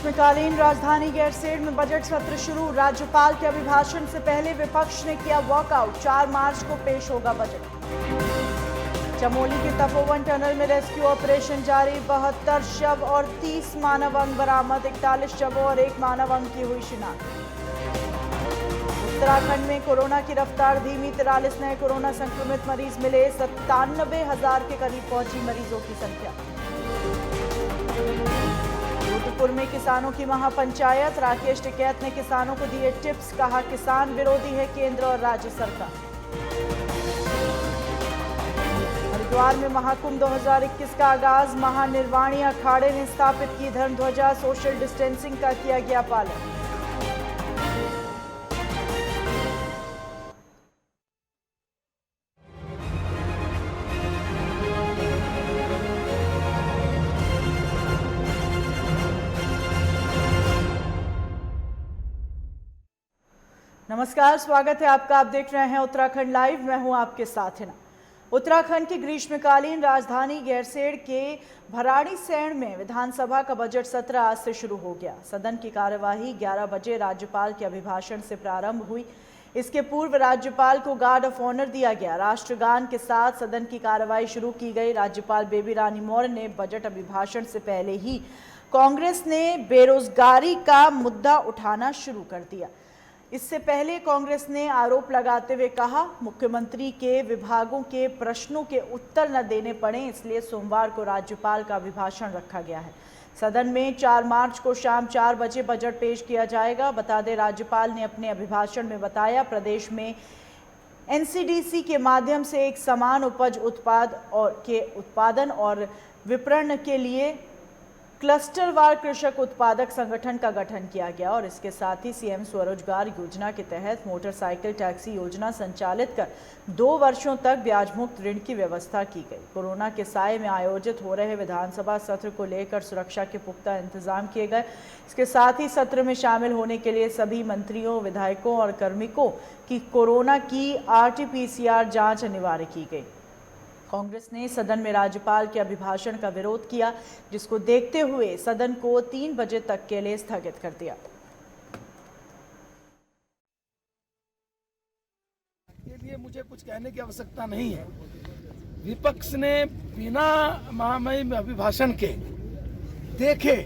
ग्रीष्मकालीन राजधानी गैरसैंण में बजट सत्र शुरू। राज्यपाल के अभिभाषण से पहले विपक्ष ने किया वॉकआउट। 4 मार्च को पेश होगा बजट। चमोली के तपोवन टनल में रेस्क्यू ऑपरेशन जारी। 72 शव और 30 मानव अंग बरामद। 41 शवों और 1 मानव अंग की हुई शिनाख्त। उत्तराखंड में कोरोना की रफ्तार धीमी। 43 नए कोरोना संक्रमित मरीज मिले। 97,000 के करीब पहुंची मरीजों की संख्या। जोधपुर में किसानों की महापंचायत। राकेश टिकैत ने किसानों को दिए टिप्स। कहा, किसान विरोधी है केंद्र और राज्य सरकार। हरिद्वार में महाकुंभ 2021 का आगाज। महानिर्वाणी अखाड़े ने स्थापित की धर्म ध्वजा। सोशल डिस्टेंसिंग का किया गया पालन। नमस्कार, स्वागत है आपका। आप देख रहे हैं उत्तराखंड लाइव। मैं हूं आपके साथ हिना। उत्तराखंड की ग्रीष्मकालीन राजधानी गैरसैंण के भराड़ीसैंण में विधानसभा का बजट सत्र आज से शुरू हो गया। सदन की कार्यवाही 11 बजे राज्यपाल के अभिभाषण से प्रारंभ हुई। इसके पूर्व राज्यपाल को गार्ड ऑफ ऑनर दिया गया। राष्ट्रगान के साथ सदन की कार्यवाही शुरू की गई। राज्यपाल बेबी रानी मौर्य ने बजट अभिभाषण से पहले ही कांग्रेस ने बेरोजगारी का मुद्दा उठाना शुरू कर दिया। इससे पहले कांग्रेस ने आरोप लगाते हुए कहा, मुख्यमंत्री के विभागों के प्रश्नों के उत्तर न देने पड़े, इसलिए सोमवार को राज्यपाल का अभिभाषण रखा गया है। सदन में 4 मार्च को शाम 4 बजे बजट पेश किया जाएगा। बता दें, राज्यपाल ने अपने अभिभाषण में बताया, प्रदेश में एनसीडीसी के माध्यम से एक समान उपज उत्पादन और विपणन के लिए क्लस्टरवार कृषक उत्पादक संगठन का गठन किया गया और इसके साथ ही सीएम स्वरोजगार योजना के तहत मोटरसाइकिल टैक्सी योजना संचालित कर 2 वर्षों तक ब्याज मुक्त ऋण की व्यवस्था की गई। कोरोना के साए में आयोजित हो रहे विधानसभा सत्र को लेकर सुरक्षा के पुख्ता इंतजाम किए गए। इसके साथ ही सत्र में शामिल होने के लिए सभी मंत्रियों, विधायकों और कार्मिकों की कोरोना की RT-PCR जाँच अनिवार्य की गई। कांग्रेस ने सदन में राज्यपाल के अभिभाषण का विरोध किया, जिसको देखते हुए सदन को 3 बजे तक के लिए स्थगित कर दिया। के लिए मुझे कुछ कहने की आवश्यकता नहीं है। विपक्ष ने बिना महामहिम अभिभाषण के देखे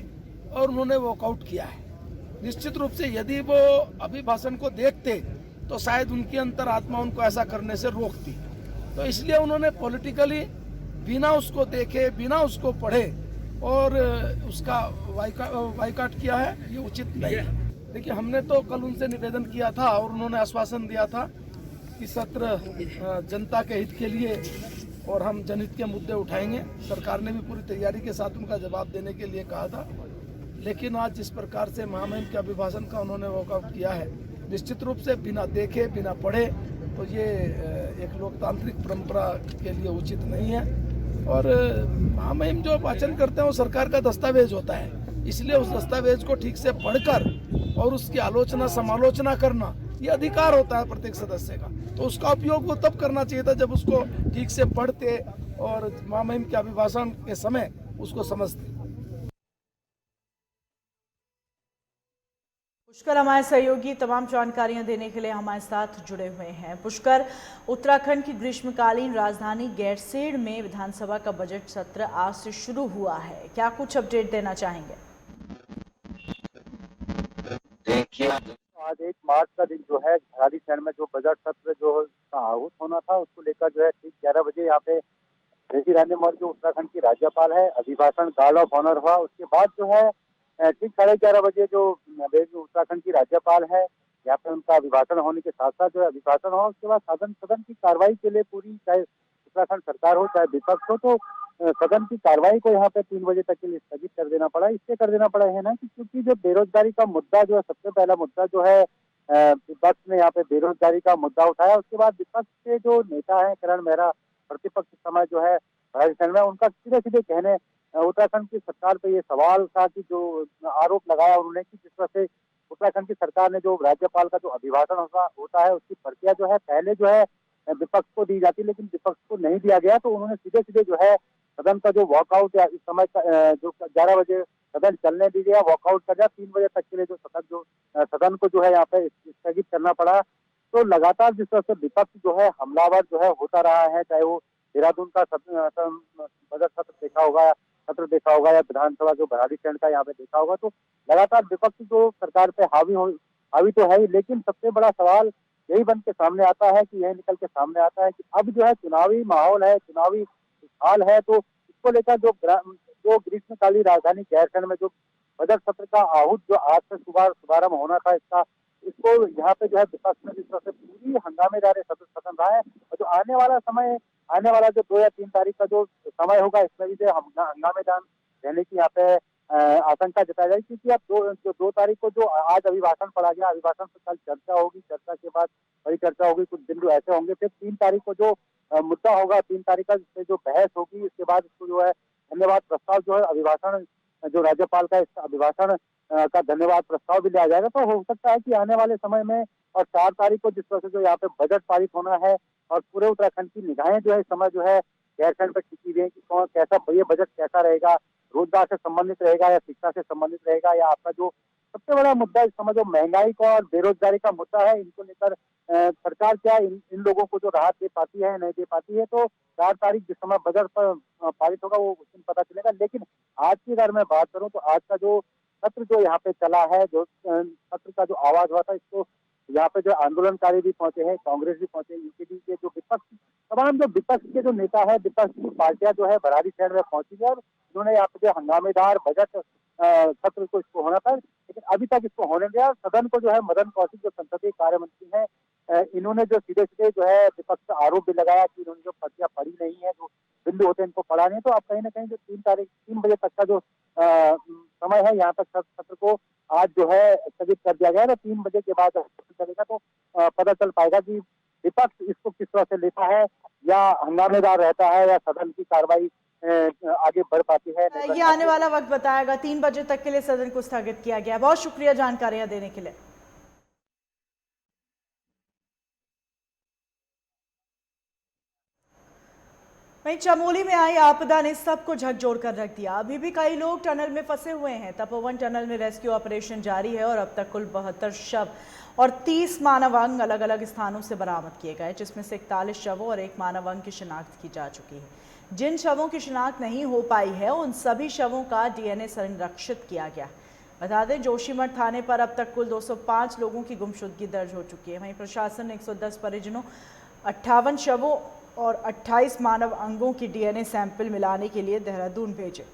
और उन्होंने वॉकआउट किया है। निश्चित रूप से यदि वो अभिभाषण को देखते तो शायद उनकी अंतरात्मा उनको ऐसा करने से रोकती। तो इसलिए उन्होंने पॉलिटिकली बिना उसको देखे, बिना उसको पढ़े और उसका बाइकआउट किया है, ये उचित नहीं है। देखिए, हमने तो कल उनसे निवेदन किया था और उन्होंने आश्वासन दिया था कि सत्र जनता के हित के लिए और हम जनहित के मुद्दे उठाएंगे। सरकार ने भी पूरी तैयारी के साथ उनका जवाब देने के लिए कहा था, लेकिन आज जिस प्रकार से महामहिम के अभिभाषण का उन्होंने वॉकआउट किया है, निश्चित रूप से बिना देखे, बिना पढ़े, तो ये एक लोकतांत्रिक परंपरा के लिए उचित नहीं है। और महामहिम जो वाचन करते हैं वो सरकार का दस्तावेज होता है, इसलिए उस दस्तावेज को ठीक से पढ़कर और उसकी आलोचना समालोचना करना ये अधिकार होता है प्रत्येक सदस्य का। तो उसका उपयोग वो तब करना चाहिए था जब उसको ठीक से पढ़ते और महामहिम के अभिभाषण के समय उसको समझते। पुष्कर हमारे सहयोगी तमाम जानकारियां देने के लिए हमारे साथ जुड़े हुए हैं। पुष्कर, उत्तराखंड की ग्रीष्मकालीन राजधानी गैरसैंण में विधानसभा का बजट सत्र आज से शुरू हुआ है, क्या कुछ अपडेट देना चाहेंगे? देखिए, आज 1 मार्च का दिन जो है भराड़ीसैंण में जो बजट सत्र जो आहूत होना था, उसको लेकर जो है ठीक 11 बजे यहाँ पे बेबी रानी मौर्य जो उत्तराखंड की राज्यपाल है, अभिभाषण गार्ड ऑफ ऑनर हुआ। उसके बाद जो है ठीक 11:30 बजे जो उत्तराखंड की राज्यपाल है, यहाँ पे उनका अभिभाषण होने के साथ साथ जो है अभिभाषण हुआ। उसके बाद सदन की कार्रवाई के लिए पूरी, चाहे उत्तराखंड सरकार हो चाहे विपक्ष हो, तो सदन की कार्रवाई को यहाँ पे 3 बजे तक के लिए स्थगित कर देना पड़ा। इससे कर देना पड़ा है ना कि क्योंकि जो बेरोजगारी का मुद्दा जो है, सबसे पहला मुद्दा जो है, विपक्ष ने यहाँ पे बेरोजगारी का मुद्दा उठाया। उसके बाद विपक्ष के जो नेता है करण मेहरा, प्रतिपक्ष समय जो है भराड़ीसैंण में, उनका सीधे सीधे कहने उत्तराखंड की सरकार पे ये सवाल था कि जो आरोप लगाया उन्होंने कि जिस तरह से उत्तराखंड की सरकार ने जो राज्यपाल का जो अभिभाषण होता है उसकी प्रक्रिया जो है पहले जो है विपक्ष को दी जाती, लेकिन विपक्ष को नहीं दिया गया। तो उन्होंने सीधे सीधे जो है सदन का जो वॉकआउट या इस समय का जो 11 बजे सदन चलने दीजिए, वॉकआउट कर दिया। 3 बजे तक के लिए जो सदन को जो है यहाँ पे स्थगित करना पड़ा। तो लगातार जिस तरह से विपक्ष जो है हमलावर जो है होता रहा है, चाहे वो देहरादून का बजट सत्र देखा होगा या विधानसभा जो भराड़ीसैंण का यहाँ पे देखा होगा, तो लगातार विपक्ष जो सरकार पे हावी तो है ही, लेकिन सबसे बड़ा सवाल यही बन के सामने आता है कि यही निकल के सामने आता है कि अब जो है चुनावी माहौल है, चुनावी हाल है, तो इसको लेकर जो ग्रीष्मकालीन राजधानी गैरसैंण में जो बजट सत्र का आहूत जो आज से शुभारंभ होना था, इसको यहाँ पे जो है विपक्ष में जिस तरह से पूरी हंगामेदार सदन रहा है, और जो आने वाला जो 2 या 3 तारीख का जो समय होगा, इसमें भी जो हंगामेदार रहने की यहाँ पे आशंका जताई जाएगी, क्योंकि अब 2 तारीख को जो आज अभिभाषण पढ़ा गया, अभिभाषण पर कल चर्चा होगी, चर्चा के बाद बड़ी चर्चा होगी, कुछ बिंदु ऐसे होंगे, फिर 3 तारीख को जो मुद्दा होगा, 3 तारीख का जो बहस होगी, इसके बाद इसको जो है धन्यवाद प्रस्ताव जो है अभिभाषण जो राज्यपाल का इस अभिभाषण का धन्यवाद प्रस्ताव भी लिया जाएगा। तो हो सकता है कि आने वाले समय में और 4 तारीख को जिस तरह से जो यहाँ पे बजट पारित होना है और पूरे उत्तराखंड की निगाहें जो है इस समय जो है गैरसैंण पर टिकी हुई है कि कौन कैसा ये बजट कैसा रहेगा, रोजगार से संबंधित रहेगा या शिक्षा से संबंधित रहेगा, या आपका जो सबसे बड़ा मुद्दा इस समय जो महंगाई का और बेरोजगारी का मुद्दा है, इनको लेकर सरकार क्या इन लोगों को जो राहत दे पाती है नहीं दे पाती है। तो 4 तारीख जिस समय बजट पर पारित होगा वो उस दिन पता चलेगा। लेकिन आज की अगर मैं बात करूं तो आज का जो सत्र जो यहाँ पे चला है, जो सत्र का जो आवाज हुआ था, इसको यहाँ पे जो आंदोलनकारी भी पहुंचे हैं, कांग्रेस भी पहुंचे, यूपीडी के जो तमाम जो विपक्ष के जो नेता है, विपक्ष की पार्टियां जो है भराड़ीसैंण में पहुंची है और उन्होंने यहाँ पे जो हंगामेदार बजट सत्र को इसको होना था, लेकिन अभी तक इसको होने दिया। सदन को जो है मदन कौशिक जो संसदीय कार्य मंत्री हैं, इन्होंने जो सीधे जो है विपक्ष का आरोप भी लगाया कि इन्होंने जो प्रतियां पढ़ी नहीं है, जो बिंदु होते हैं इनको पढ़ा नहीं। तो अब कहीं ना कहीं जो 3 बजे तक का जो समय है, यहाँ तक सत्र को आज जो है स्थगित कर दिया गया है। तो 3 बजे के बाद चलेगा तो पता चल पाएगा कि विपक्ष इसको किस तरह से लेता है, या हंगामेदार रहता है, या सदन की कार्रवाई आगे बढ़ पाती है। ये आने वाला वक्त बताएगा। 3 बजे तक के लिए सदन को स्थगित किया गया। बहुत शुक्रिया जानकारियां देने के लिए। वहीं चमोली में आई आपदा ने सबको झकझोर कर रख दिया। अभी भी कई लोग टनल में फंसे हुए हैं। तपोवन टनल में रेस्क्यू ऑपरेशन जारी है और अब तक कुल 72 शव और 30 मानव अंग अलग अलग स्थानों से बरामद किए गए, जिसमें से 41 शवों और 1 मानव अंग की शिनाख्त की जा चुकी है। जिन शवों की शिनाख्त नहीं हो पाई है, उन सभी शवों का डीएनए संरक्षित किया गया। बता दें, जोशीमठ थाने पर अब तक कुल 205 लोगों की गुमशुदगी दर्ज हो चुकी है। वहीं प्रशासन ने 110 परिजनों, 58 शवों और 28 मानव अंगों की डीएनए सैंपल मिलाने के लिए देहरादून भेजे।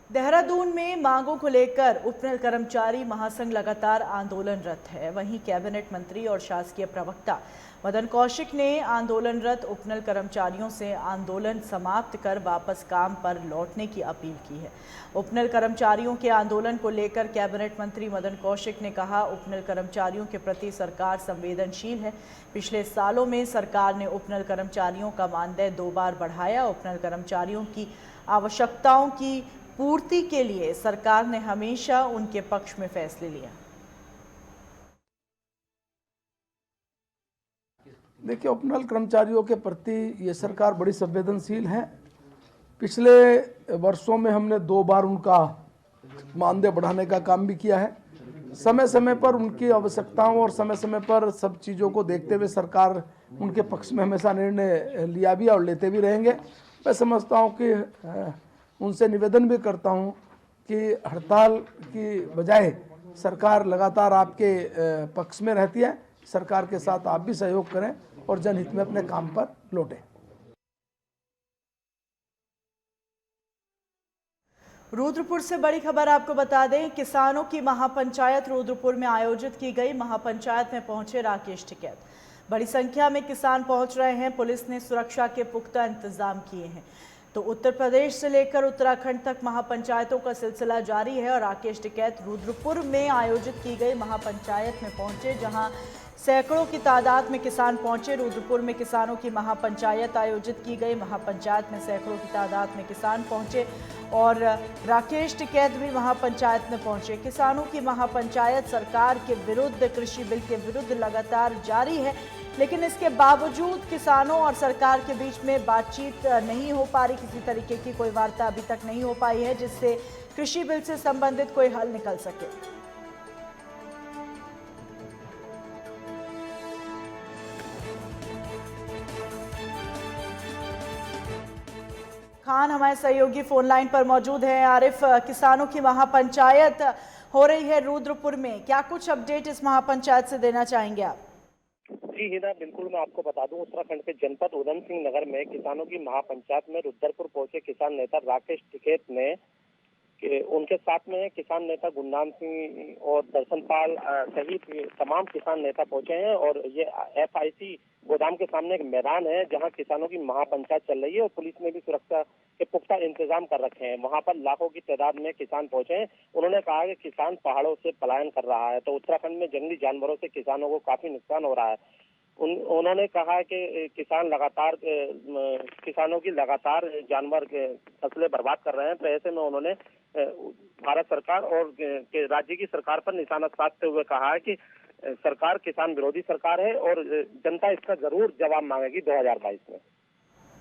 देहरादून में मांगों को लेकर उपनल कर्मचारी महासंघ लगातार आंदोलनरत है। वहीं कैबिनेट मंत्री और शासकीय प्रवक्ता मदन कौशिक ने आंदोलनरत उपनल कर्मचारियों से आंदोलन समाप्त कर वापस काम पर लौटने की अपील की है। उपनल कर्मचारियों के आंदोलन को लेकर कैबिनेट मंत्री मदन कौशिक ने कहा, उपनल कर्मचारियों के प्रति सरकार संवेदनशील है। पिछले सालों में सरकार ने उपनल कर्मचारियों का मानदेय 2 बार बढ़ाया। उपनल कर्मचारियों की आवश्यकताओं की पूर्ति के लिए सरकार ने हमेशा उनके पक्ष में फैसले लिया। देखिए, उपनल कर्मचारियों के प्रति ये सरकार बड़ी संवेदनशील है। पिछले वर्षों में हमने 2 बार उनका मानदेय बढ़ाने का काम भी किया है। समय समय पर उनकी आवश्यकताओं और समय समय पर सब चीज़ों को देखते हुए सरकार उनके पक्ष में हमेशा निर्णय लिया भी और लेते भी रहेंगे। मैं समझता हूँ कि उनसे निवेदन भी करता हूँ कि हड़ताल की बजाय सरकार लगातार आपके पक्ष में रहती है। सरकार के साथ आप भी सहयोग करें और जनहित में अपने काम पर लौटें। रुद्रपुर से बड़ी खबर आपको बता दें, किसानों की महापंचायत रुद्रपुर में आयोजित की गई। महापंचायत में पहुंचे राकेश टिकैत। बड़ी संख्या में किसान पहुंच रहे हैं। पुलिस ने सुरक्षा के पुख्ता इंतजाम किए हैं। तो उत्तर प्रदेश से लेकर उत्तराखंड तक महापंचायतों का सिलसिला जारी है और राकेश टिकैत रुद्रपुर में आयोजित की गई महापंचायत में पहुंचे, जहां सैकड़ों की तादाद में किसान पहुंचे। रुद्रपुर में किसानों की महापंचायत आयोजित की गई। महापंचायत में सैकड़ों की तादाद में किसान पहुंचे और राकेश टिकैत भी महापंचायत में पहुंचे। किसानों की महापंचायत सरकार के विरुद्ध, कृषि बिल के विरुद्ध लगातार जारी है, लेकिन इसके बावजूद किसानों और सरकार के बीच में बातचीत नहीं हो पा रही। किसी तरीके की कोई वार्ता अभी तक नहीं हो पाई है जिससे कृषि बिल से संबंधित कोई हल निकल सके। खान हमारे सहयोगी फोन लाइन पर मौजूद हैं। आरिफ, किसानों की महापंचायत हो रही है रुद्रपुर में, क्या कुछ अपडेट इस महापंचायत से देना चाहेंगे आप? जी हिना, बिल्कुल मैं आपको बता दूं, उत्तराखंड के जनपद उधम सिंह नगर में किसानों की महापंचायत में रुद्रपुर पहुंचे किसान नेता राकेश टिकैत ने उनके साथ में किसान नेता गुरनाम सिंह और दर्शनपाल सहित तमाम किसान नेता पहुंचे हैं। और ये FIC गोदाम के सामने एक मैदान है जहां किसानों की महापंचायत चल रही है और पुलिस ने भी सुरक्षा के पुख्ता इंतजाम कर रखे हैं। वहां पर लाखों की तादाद में किसान पहुंचे हैं। उन्होंने कहा कि किसान पहाड़ों से पलायन कर रहा है, तो उत्तराखंड में जंगली जानवरों से किसानों को काफी नुकसान हो रहा है। उन्होंने कहा कि किसानों की लगातार जानवर फसलें बर्बाद कर रहे हैं, तो ऐसे में उन्होंने भारत सरकार और राज्य की सरकार पर निशाना साधते हुए कहा है कि सरकार किसान विरोधी सरकार है और जनता इसका जरूर जवाब मांगेगी 2022 में।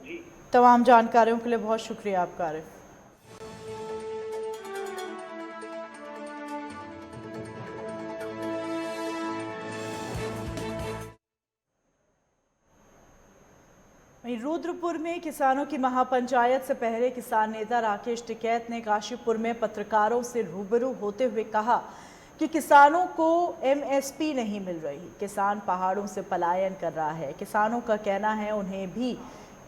जी, तमाम जानकारियों के लिए बहुत शुक्रिया आपका आरिफ। वहीं रुद्रपुर में किसानों की महापंचायत से पहले किसान नेता राकेश टिकैत ने काशीपुर में पत्रकारों से रूबरू होते हुए कहा कि किसानों को MSP नहीं मिल रही, किसान पहाड़ों से पलायन कर रहा है। किसानों का कहना है उन्हें भी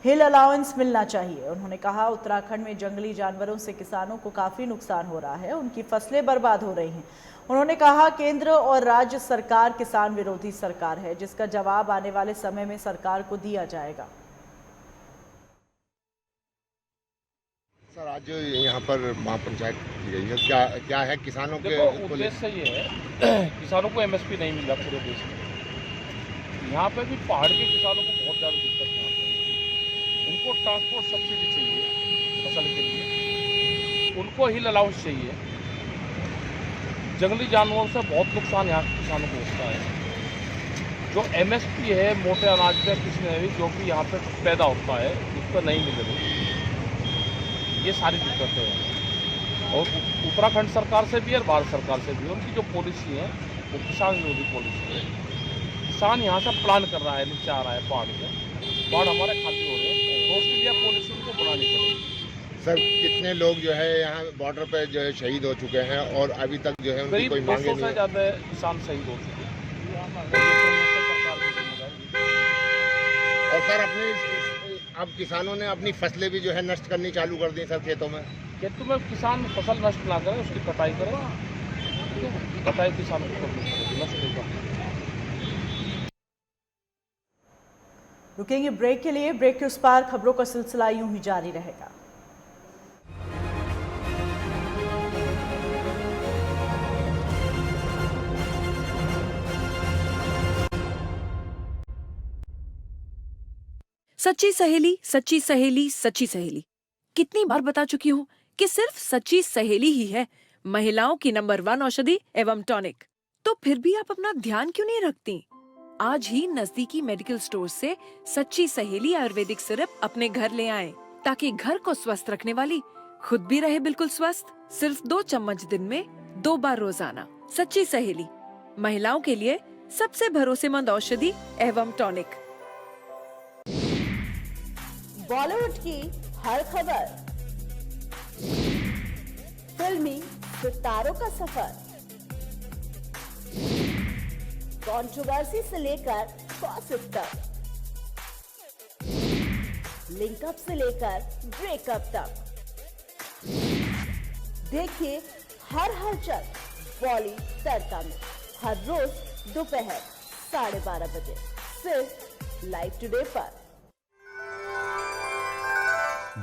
हिल अलाउंस मिलना चाहिए। उन्होंने कहा उत्तराखंड में जंगली जानवरों से किसानों को काफ़ी नुकसान हो रहा है, उनकी फसलें बर्बाद हो रही हैं। उन्होंने कहा केंद्र और राज्य सरकार किसान विरोधी सरकार है, जिसका जवाब आने वाले समय में सरकार को दिया जाएगा। सर, आज यहाँ पर महापंचायत की गई है, क्या है किसानों के उद्देश्य ये है किसानों को MSP नहीं मिल रहा पूरे देश में। यहाँ पे भी पहाड़ के किसानों को बहुत ज़्यादा दिक्कत है। उनको ट्रांसपोर्ट सब्सिडी चाहिए फसल के लिए, उनको हिल अलाउंस चाहिए। जंगली जानवरों से बहुत नुकसान यहाँ के किसानों को होता है। जो MSP है मोटे अनाज पे किसी भी जो कि यहाँ पे पैदा होता है उस पर नहीं मिल रही, ये सारी दिक्कतें हैं। और उत्तराखंड सरकार से भी और भारत सरकार से भी उनकी जो पॉलिसी है वो किसान विरोधी पॉलिसी है। किसान यहाँ से प्लान कर रहा है, नीचे आ रहा है पहाड़ से, पहाड़ हमारे खाली हो रहे हैं, तो उसके लिए पॉलिसी उनको बनानी पड़ेगी। सर, कितने लोग जो है यहाँ बॉर्डर पे जो है शहीद हो चुके हैं और अभी तक जो है उनकी कोई मांगे नहीं है? 200 से ज़्यादा किसान शहीद हो चुके हैं। और सर, अब किसानों ने अपनी फसलें भी जो है नष्ट करनी चालू कर दी सर खेतों में। खेतों में किसान फसल नष्ट ना करें, उसकी कटाई करें, तो कटाई किसानों को करनी पड़ेगी, नष्ट नहीं करनी। रुकेंगे ब्रेक के लिए। ब्रेक के उस पार खबरों का सिलसिला यूं ही जारी रहेगा। सच्ची सहेली, सच्ची सहेली, सच्ची सहेली। कितनी बार बता चुकी हूँ कि सिर्फ सच्ची सहेली ही है महिलाओं की नंबर 1 औषधि एवं टॉनिक। तो फिर भी आप अपना ध्यान क्यों नहीं रखती? आज ही नजदीकी मेडिकल स्टोर से सच्ची सहेली आयुर्वेदिक सिरप अपने घर ले आएं, ताकि घर को स्वस्थ रखने वाली खुद भी रहे बिल्कुल स्वस्थ। सिर्फ 2 चम्मच दिन में 2 बार रोजाना। सच्ची सहेली, महिलाओं के लिए सबसे भरोसेमंद औषधि एवं टॉनिक। बॉलीवुड की हर खबर, फिल्मी सितारों का सफर, कंट्रोवर्सी से लेकर गॉसिप तक, लिंकअप से लेकर ब्रेकअप तक, देखिए हर हलचल बॉली तड़का में हर रोज दोपहर 12:30 बजे सिर्फ लाइव टुडे पर।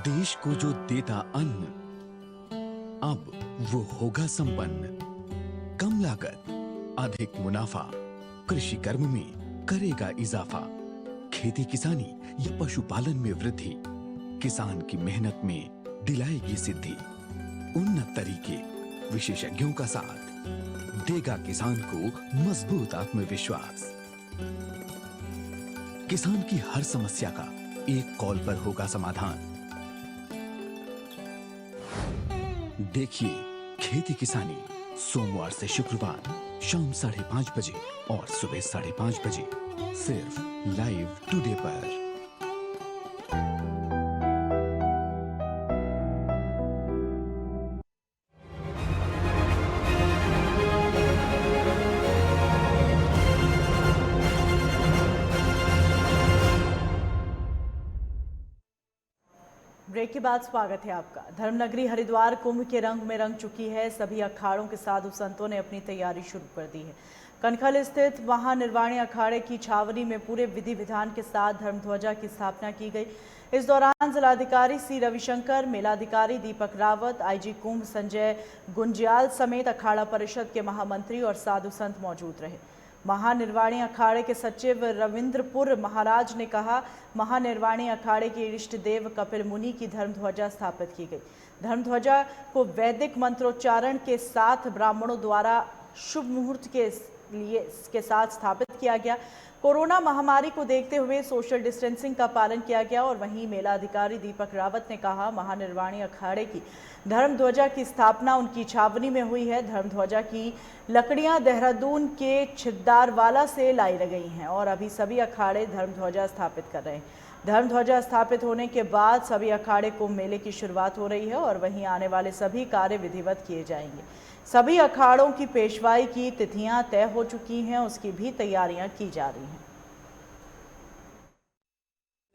देश को जो देता अन्न, अब वो होगा संपन्न। कम लागत, अधिक मुनाफा, कृषि कर्म में करेगा इजाफा। खेती किसानी या पशुपालन में वृद्धि, किसान की मेहनत में दिलाएगी सिद्धि। उन्नत तरीके, विशेषज्ञों का साथ देगा किसान को मजबूत आत्मविश्वास। किसान की हर समस्या का एक कॉल पर होगा समाधान। देखिए खेती किसानी सोमवार से शुक्रवार शाम 5:30 बजे और सुबह 5:30 बजे सिर्फ लाइव टुडे पर। ब्रेक के बाद स्वागत है आपका। धर्मनगरी हरिद्वार कुंभ के रंग में रंग चुकी है। सभी अखाड़ों के साधु संतों ने अपनी तैयारी शुरू कर दी है। कनखल स्थित महानिर्वाणी अखाड़े की छावनी में पूरे विधि विधान के साथ धर्मध्वजा की स्थापना की गई। इस दौरान जिलाधिकारी सी रविशंकर, मेलाधिकारी दीपक रावत, आईजी कुंभ संजय गुंजियाल समेत अखाड़ा परिषद के महामंत्री और साधु संत मौजूद रहे। महानिर्वाणी अखाड़े के सचिव रविंद्रपुर महाराज ने कहा, महानिर्वाणी अखाड़े के इष्ट देव कपिल मुनि की धर्मध्वजा स्थापित की गई। धर्मध्वजा को वैदिक मंत्रोच्चारण के साथ ब्राह्मणों द्वारा शुभ मुहूर्त के साथ स्थापित किया गया। कोरोना महामारी को देखते हुए सोशल डिस्टेंसिंग का पालन किया गया। और वहीं मेलाधिकारी दीपक रावत ने कहा, महानिर्वाणी अखाड़े की धर्मध्वजा की स्थापना उनकी छावनी में हुई है। धर्मध्वजा की लकड़ियां देहरादून के छिद्दारवाला से लाई गई हैं और अभी सभी अखाड़े धर्मध्वजा स्थापित कर रहे हैं। धर्मध्वजा स्थापित होने के बाद सभी अखाड़े कुंभ मेले की शुरुआत हो रही है और वहीं आने वाले सभी कार्य विधिवत किए जाएंगे। सभी अखाड़ों की पेशवाई की तिथियां तय हो चुकी हैं, उसकी भी तैयारियां की जा रही हैं।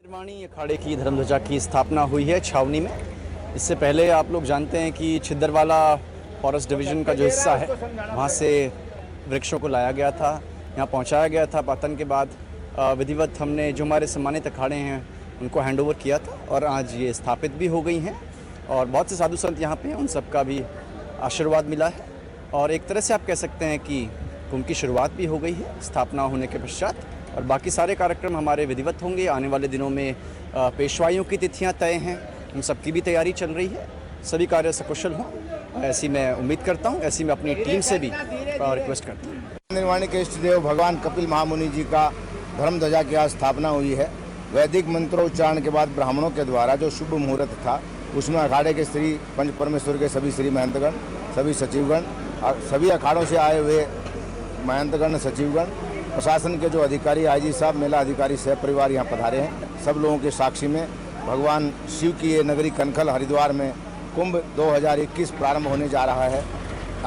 निर्वाणी अखाड़े की धर्मध्वजा की स्थापना हुई है छावनी में। इससे पहले आप लोग जानते हैं कि छिद्दरवाला फॉरेस्ट डिवीजन का जो हिस्सा है वहाँ से वृक्षों को लाया गया था, यहाँ पहुँचाया गया था। पातन के बाद विधिवत हमने जो हमारे सम्मानित अखाड़े हैं उनको हैंडओवर किया था और आज ये स्थापित भी हो गई हैं और बहुत से साधु संत यहाँ पे हैं, उन सबका भी आशीर्वाद मिला है। और एक तरह से आप कह सकते हैं कि कुंभ की शुरुआत भी हो गई है स्थापना होने के पश्चात और बाकी सारे कार्यक्रम हमारे विधिवत होंगे। आने वाले दिनों में पेशवाइयों की तिथियां तय हैं, उन सबकी भी तैयारी चल रही है। सभी कार्य सकुशल हों ऐसी मैं उम्मीद करता हूं, ऐसी मैं अपनी टीम से भी रिक्वेस्ट करता हूं। निर्वाणी के इष्ट देव भगवान कपिल महामुनि जी का धर्मध्वजा की आज स्थापना हुई है। वैदिक मंत्रोच्चारण के बाद ब्राह्मणों के द्वारा जो शुभ मुहूर्त था उसमें अखाड़े के श्री पंच परमेश्वर के सभी श्री महंतगण, सभी सचिवगण, सभी अखाड़ों से आए हुए महंतगण, सचिवगण, प्रशासन के जो अधिकारी, आईजी साहब, मेला अधिकारी सह परिवार यहाँ पधारे हैं। सब लोगों के साक्षी में भगवान शिव की ये नगरी कनखल हरिद्वार में कुंभ 2021 प्रारंभ होने जा रहा है।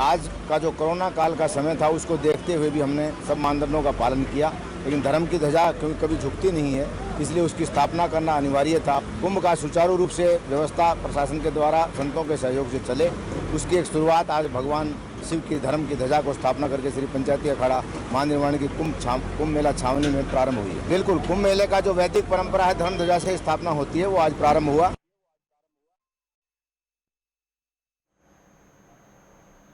आज का जो कोरोना काल का समय था उसको देखते हुए भी हमने सब मानदंडों का पालन किया, लेकिन धर्म की ध्वजा क्योंकि कभी झुकती नहीं है इसलिए उसकी स्थापना करना अनिवार्य था। कुंभ का सुचारू रूप से व्यवस्था प्रशासन के द्वारा संतों के सहयोग से चले, उसकी एक शुरुआत आज भगवान शिव की धर्म की ध्वजा को स्थापना करके श्री पंचायती अखाड़ा महानिर्वाणी की कुंभ मेला छावनी में प्रारंभ हुई है। बिल्कुल कुंभ मेले का जो वैदिक परंपरा है धर्म ध्वजा से स्थापना होती है वो आज प्रारंभ हुआ।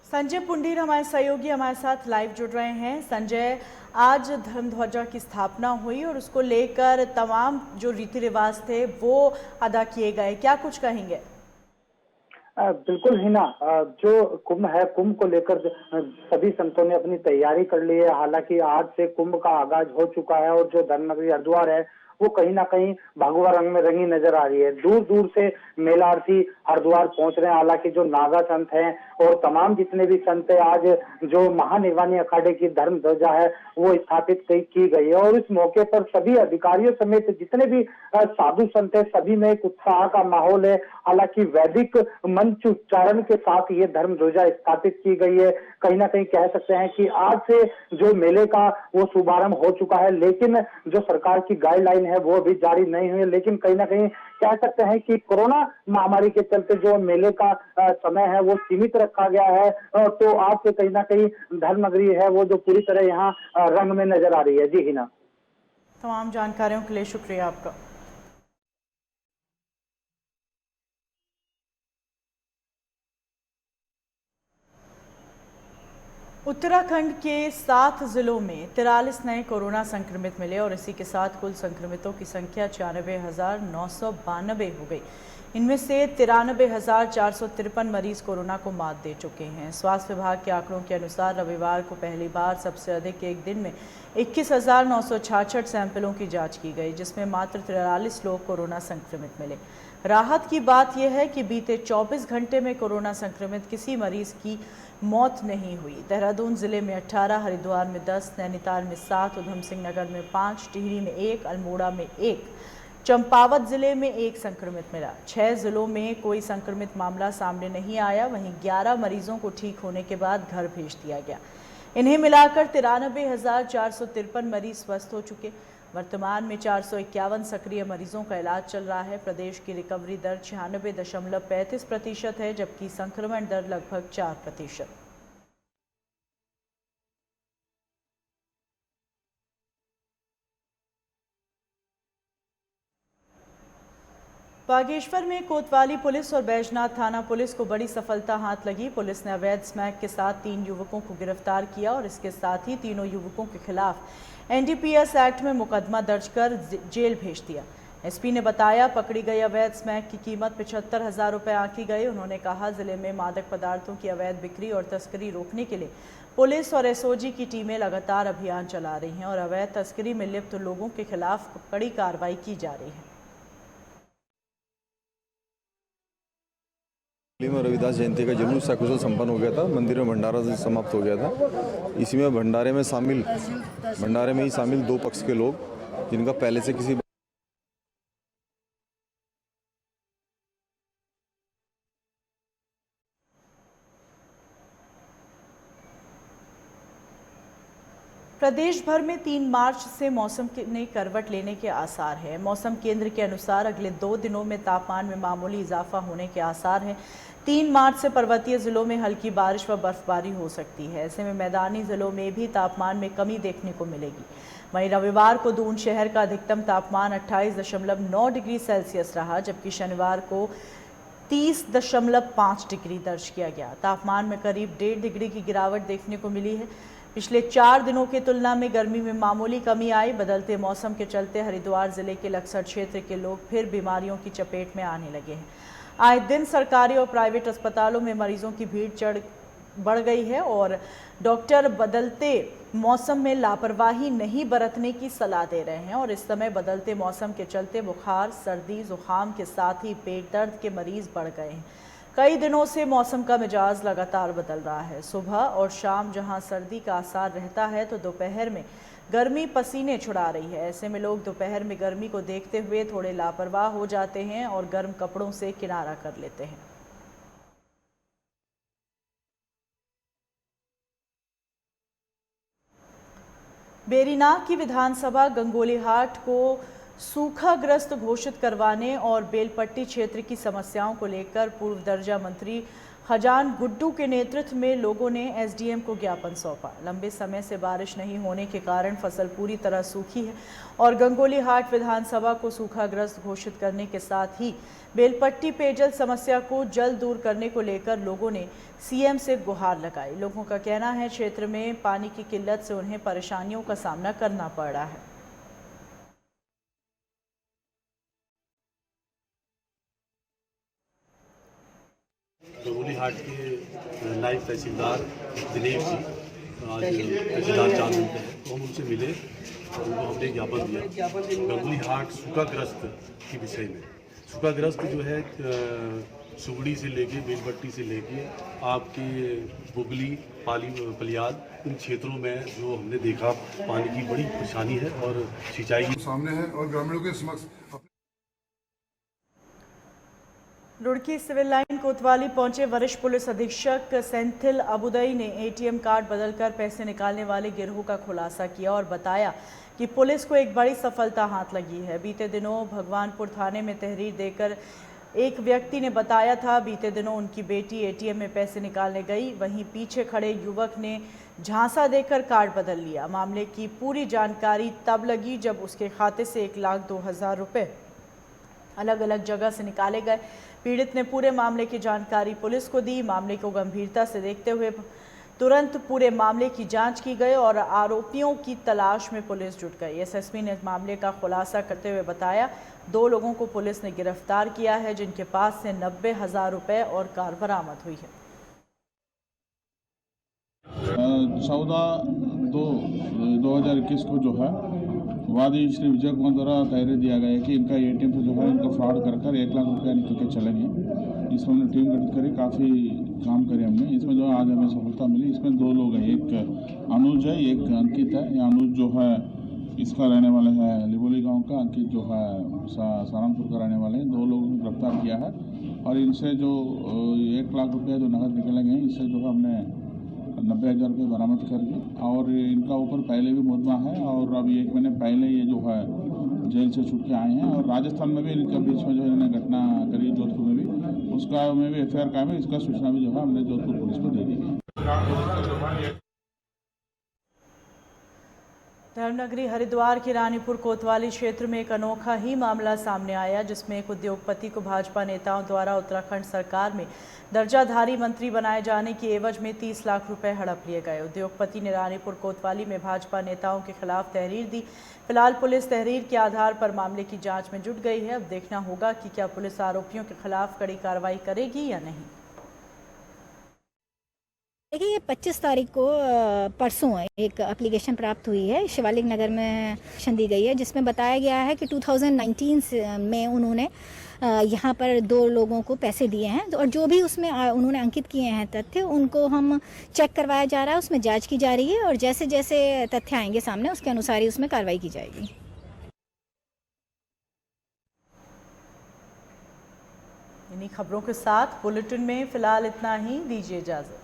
संजय पुंडीर हमारे सहयोगी हमारे साथ लाइव जुड़ रहे हैं। संजय, आज धर्मध्वजा की स्थापना हुई और उसको लेकर तमाम जो रीति रिवाज थे वो अदा किए गए, क्या कुछ कहेंगे? बिल्कुल हिना, जो कुंभ है, कुंभ को लेकर सभी संतों ने अपनी तैयारी कर ली है। हालांकि आज से कुंभ का आगाज हो चुका है और जो धर्मनगरी हरिद्वार है वो कहीं ना कहीं भगवा रंग में रंगी नजर आ रही है। दूर दूर से मेलार्थी हरिद्वार पहुंच रहे हैं। हालांकि जो नागा संत हैं और तमाम जितने भी संत हैं, आज जो महानिर्वाणी अखाड़े की धर्म ध्वजा है वो स्थापित की गई है और इस मौके पर सभी अधिकारियों समेत जितने भी साधु संत हैं सभी में एक उत्साह का माहौल है। हालांकि वैदिक मंत्र उच्चारण के साथ ये धर्म ध्वजा स्थापित की गई है। कहीं ना कहीं कह सकते हैं कि आज से जो मेले का वो शुभारंभ हो चुका है, लेकिन जो सरकार की गाइडलाइन है वो अभी जारी नहीं हुई है। लेकिन कहीं ना कहीं कह सकते हैं कि कोरोना महामारी के चलते जो मेले का समय है वो सीमित रखा गया है। तो आज से कहीं ना कहीं धर्मनगरी है वो जो पूरी तरह यहाँ रंग में नजर आ रही है। जी हिना, तमाम जानकारियों के लिए शुक्रिया आपका। उत्तराखंड के 7 जिलों में 43 नए कोरोना संक्रमित मिले और इसी के साथ कुल संक्रमितों की संख्या 96,992 हो गई। इनमें से 93,453 मरीज कोरोना को मात दे चुके हैं। स्वास्थ्य विभाग के आंकड़ों के अनुसार रविवार को पहली बार सबसे अधिक एक दिन में 21,966 सैंपलों की जांच की गई, जिसमें मात्र 43 लोग कोरोना संक्रमित मिले। राहत की बात यह है कि बीते 24 घंटे में कोरोना संक्रमित किसी मरीज की मौत नहीं हुई। देहरादून जिले में 18, हरिद्वार में 10, नैनीताल में 7, उधम सिंह नगर में 5, टिहरी में 1, अल्मोड़ा में 1, चंपावत जिले में 1 संक्रमित मिला। 6 जिलों में कोई संक्रमित मामला सामने नहीं आया। वहीं 11 मरीजों को ठीक होने के बाद घर भेज दिया गया। इन्हें मिलाकर 93,453 मरीज स्वस्थ हो चुके। वर्तमान में 451 सक्रिय मरीजों का इलाज चल रहा है। प्रदेश की रिकवरी दर 96.35% है, जबकि संक्रमण दर लगभग 4%। बागेश्वर में कोतवाली पुलिस और बैजनाथ थाना पुलिस को बड़ी सफलता हाथ लगी। पुलिस ने अवैध स्मैक के साथ 3 युवकों को गिरफ्तार किया और इसके साथ ही तीनों युवकों के खिलाफ NDPS एक्ट में मुकदमा दर्ज कर जेल भेज दिया। एसपी ने बताया, पकड़ी गई अवैध स्मैक की कीमत 75,000 रुपये आंकी गई। उन्होंने कहा, जिले में मादक पदार्थों की अवैध बिक्री और तस्करी रोकने के लिए पुलिस और SOG की टीमें लगातार अभियान चला रही हैं और अवैध तस्करी में लिप्त लोगों के खिलाफ कड़ी कार्रवाई की जा रही है। में रविदास जयंती का जुलूस सकुशल संपन्न हो गया था। मंदिर में भंडारा से समाप्त हो गया था। इसी में भंडारे में ही शामिल 2 पक्ष के लोग, जिनका पहले से किसी प्रदेश भर में 3 मार्च से मौसम ने करवट लेने के आसार हैं। मौसम केंद्र के अनुसार अगले 2 दिनों में तापमान में मामूली इजाफा होने के आसार हैं। 3 मार्च से पर्वतीय जिलों में हल्की बारिश व बर्फबारी हो सकती है। ऐसे में मैदानी जिलों में भी तापमान में कमी देखने को मिलेगी। वहीं रविवार को दून शहर का अधिकतम तापमान 28.9 डिग्री सेल्सियस रहा, जबकि शनिवार को 30.5 डिग्री दर्ज किया गया। तापमान में करीब 1.5 डिग्री की गिरावट देखने को मिली है। पिछले 4 दिनों की तुलना में गर्मी में मामूली कमी आई। बदलते मौसम के चलते हरिद्वार जिले के लक्सर क्षेत्र के लोग फिर बीमारियों की चपेट में आने लगे हैं। आए दिन सरकारी और प्राइवेट अस्पतालों में मरीजों की भीड़ बढ़ गई है और डॉक्टर बदलते मौसम में लापरवाही नहीं बरतने की सलाह दे रहे हैं। और इस समय बदलते मौसम के चलते बुखार, सर्दी, जुकाम के साथ ही पेट दर्द के मरीज बढ़ गए हैं। कई दिनों से मौसम का मिजाज लगातार बदल रहा है। सुबह और शाम जहां सर्दी का आसार रहता है, तो दोपहर में गर्मी पसीने छुड़ा रही है। ऐसे में लोग दोपहर में गर्मी को देखते हुए थोड़े लापरवाह हो जाते हैं और गर्म कपड़ों से किनारा कर लेते हैं। बेरीनाग की विधानसभा गंगोलीहाट को सूखाग्रस्त घोषित करवाने और बेलपट्टी क्षेत्र की समस्याओं को लेकर पूर्व दर्जा मंत्री हजान गुड्डू के नेतृत्व में लोगों ने SDM को ज्ञापन सौंपा। लंबे समय से बारिश नहीं होने के कारण फसल पूरी तरह सूखी है और गंगोलीहाट विधानसभा को सूखाग्रस्त घोषित करने के साथ ही बेलपट्टी पेयजल समस्या को जल्द दूर करने को लेकर लोगों ने CM से गुहार लगाई। लोगों का कहना है, क्षेत्र में पानी की किल्लत से उन्हें परेशानियों का सामना करना पड़ रहा है। गंगोलीहाट के नायब तहसीलदार दिनेश जी आज तहसीलदार चांद मिलते हैं, तो हम उनसे मिले और उनको हमने ज्ञापन दिया गंगोलीहाट सूखाग्रस्त के विषय में। सूखाग्रस्त जो है सुगड़ी से लेके बेलपट्टी से लेके आपके बुगली, पलियाद, इन क्षेत्रों में जो हमने देखा पानी की बड़ी परेशानी है और सिंचाई सामने है और ग्रामीणों के समक्ष। रुड़की सिविल लाइन कोतवाली पहुंचे वरिष्ठ पुलिस अधीक्षक सेंथिल अबुदई ने ATM कार्ड बदलकर पैसे निकालने वाले गिरोह का खुलासा किया और बताया कि पुलिस को एक बड़ी सफलता हाथ लगी है। बीते दिनों भगवानपुर थाने में तहरीर देकर एक व्यक्ति ने बताया था, बीते दिनों उनकी बेटी ATM में पैसे निकालने गई, वहीं पीछे खड़े युवक ने झांसा देकर कार्ड बदल लिया। मामले की पूरी जानकारी तब लगी जब उसके खाते से 1,02,000 रुपये अलग अलग जगह से निकाले गए। पीड़ित ने पूरे मामले की जानकारी पुलिस को दी। मामले को गंभीरता से देखते हुए तुरंत पूरे मामले की जांच की गई और आरोपियों की तलाश में पुलिस जुट गई। एसएसपी ने मामले का खुलासा करते हुए बताया, 2 लोगों को पुलिस ने गिरफ्तार किया है, जिनके पास से 90,000 रुपए और कार बरामद हुई है। 14/2/2021 को जो है वादी श्री विजय कुमार द्वारा दायरे दिया गया है कि इनका एटीएम से जो है इनका फ्रॉड कर 1 लाख रुपया निकल के चलेंगे। इसमें हमने टीम गठित करी, काफ़ी काम करे हमने। इसमें जो आज हमें सफलता मिली। इसमें 2 लोग हैं, एक अनुज है, एक अंकित है। ये अनुज जो है इसका रहने वाले है लिबोली गांव का, अंकित जो है सहारनपुर का रहने वाले हैं। 2 लोगों को गिरफ्तार किया है और इनसे जो 1 लाख रुपया जो नकद निकलेंगे, इससे जो है हमने 90,000 रुपये बरामद कर दी। और इनका ऊपर पहले भी मुकदमा है और अभी 1 महीने पहले ये जो है जेल से छूट के आए हैं। और राजस्थान में भी इनके बीच में जो इन्होंने घटना करी, जोधपुर में भी, उसका में भी FIR कायम है। इसका सूचना भी जो है हमने जोधपुर पुलिस को दे दी है। धर्मनगरी हरिद्वार के रानीपुर कोतवाली क्षेत्र में एक अनोखा ही मामला सामने आया, जिसमें एक उद्योगपति को भाजपा नेताओं द्वारा उत्तराखंड सरकार में दर्जाधारी मंत्री बनाए जाने की एवज में 30 लाख रुपए हड़प लिए गए। उद्योगपति ने रानीपुर कोतवाली में भाजपा नेताओं के खिलाफ तहरीर दी। फिलहाल पुलिस तहरीर के आधार पर मामले की जांच में जुट गई है। अब देखना होगा कि क्या पुलिस आरोपियों के खिलाफ कड़ी कार्रवाई करेगी या नहीं। देखिए, ये 25 तारीख को परसों एक एप्लीकेशन प्राप्त हुई है, शिवालिक नगर में दी गई है, जिसमें बताया गया है कि 2019 में उन्होंने यहाँ पर 2 लोगों को पैसे दिए हैं और जो भी उसमें उन्होंने अंकित किए हैं तथ्य, उनको हम चेक करवाया जा रहा है, उसमें जांच की जा रही है और जैसे जैसे तथ्य आएंगे सामने उसके अनुसार ही उसमें कार्रवाई की जाएगी। इन्हीं खबरों के साथ बुलेटिन में फिलहाल इतना ही। दीजिए इजाजत।